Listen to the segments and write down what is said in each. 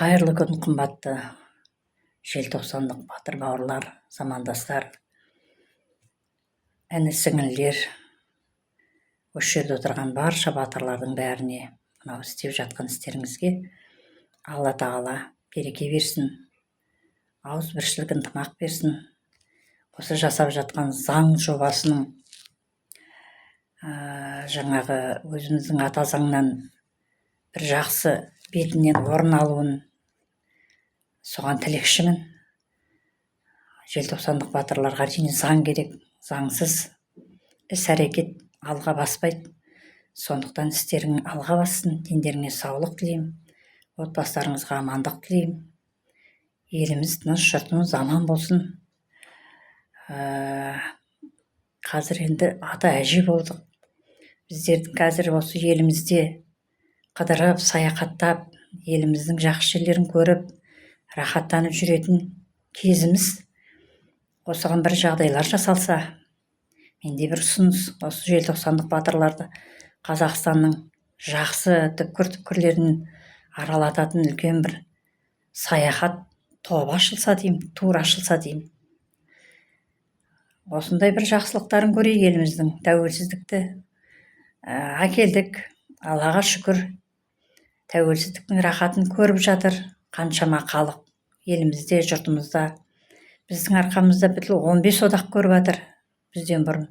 Қайырлы күн, қымбатты желтоқсандық батыр бауырлар, замандастар, іні-сіңілдер, осы жерде отырған барша батырлардың бәріне, мынау істеп жатқан істеріңізге Алла тағала береке берсін, ауызбіршілік ынтымақ берсін. Осы жасап жатқан заң жобасының жаңағы өзіміздің ата заңнан бір жақсы бетінен орын алуын соған тілекшімін. Желтоқсандық батырларға әрине заң керек, заңсыз іс-әрекет алға баспайды. Сондықтан істерің алға бассын, дендеріңе саулық тілеймін, отбасыларыңызға амандық тілеймін. Еліміз тыныш, жұртымыз аман болсын. Қазір енді ата әже болдық. Біздердің қазір осы елімізде қыдырып, саяхаттап, еліміздің жақсы жерлерін көріп, рахаттанып жүретін кезіміз. Осыған бір жағдайлар жасалса, менде бір ұсыныс, осы желтоқсандық батырларды Қазақстанның жақсы түкпір-түкпірлерін аралататын үлкен бір саяхат тобы ашылса деймін, тур ашылса деймін. Осындай бір жақсылықтарын көрейік, еліміздің тәуелсіздікті әкелдік, Аллаға шүкір. Тәуелсіздіктің рахатын көріп жатыр қаншама халық елімізде, жұртымызда. Біздің арқамызда бүкіл 15 одақ көріп жатыр. Бізден бұрын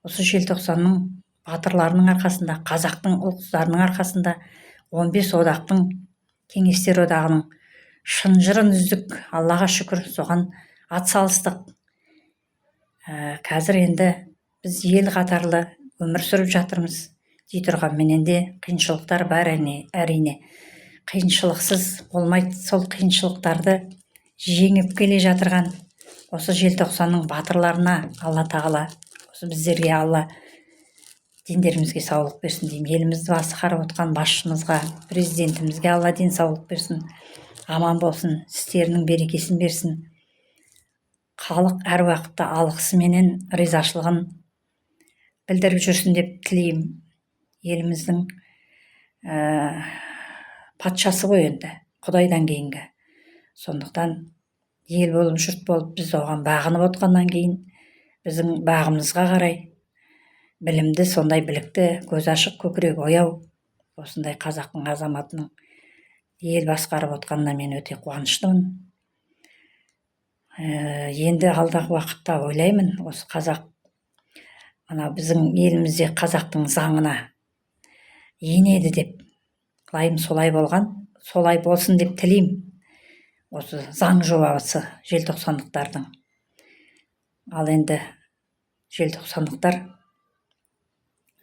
осы желтоқсанның батырларының арқасында, қазақтың ұл-қыздарының арқасында 15 одақтың, кеңестер одағының шынжырын үздік. Аллаға шүкір, соған атсалыстық. Қазір енді біз ел қатарлы өмір сүріп жатырмыз. Дей тұрғанменен де қиыншылықтар бар, әрине. Қиыншылықсыз болмайды. Сол қиыншылықтарды жеңіп келе жатырған осы желтоқсанның батырларына Алла тағала, осы біздерге Алла дендерімізге саулық берсін деймін. Елімізді басқарып отқан басшымызға, президентімізге Алла денсаулық берсін, аман болсын, істерінің берекесін берсін. Халық әр уақытта алғысыменен ризашылығын білдіріп жүрсін деп тілеймін. Еліміздің патшасы ғой енді, Құдайдан кейінгі. Сондықтан ел болып, жұрт болып, біз оған бағынып отқаннан кейін, біздің бағымызға қарай білімді, сондай білікті, көз ашық, көкірек ояу, осындай қазақтың азаматының ел басқарып отқанына мен өте қуаныштымын. Енді алдағы уақытта ойлаймын, осы қазақ, біздің елімізде қазақтың заңына енеді деп лайым, солай болған, солай болсын деп тілеймін. Осы заң жобасы желтоқсандықтардың. Ал енді желтоқсандықтар,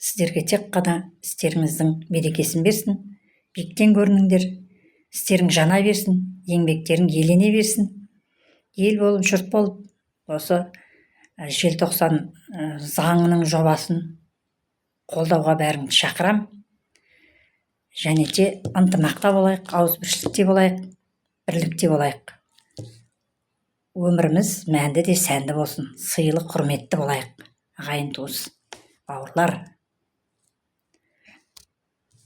сіздерге тек қана істеріңіздің берекесін берсін, биіктен көрініңдер, істерің жана берсін, еңбектерің елене берсін. Ел болып, жұрт болып, осы желтоқсан заңының жобасын қолдауға бәріңді шақырам. Және де ынтымақта болайық, ауызбіршілікте болайық, бірлікте болайық. Өміріміз мәнді де сәнді болсын, сыйлы, құрметті болайық. Ағайын туыс, бауырлар.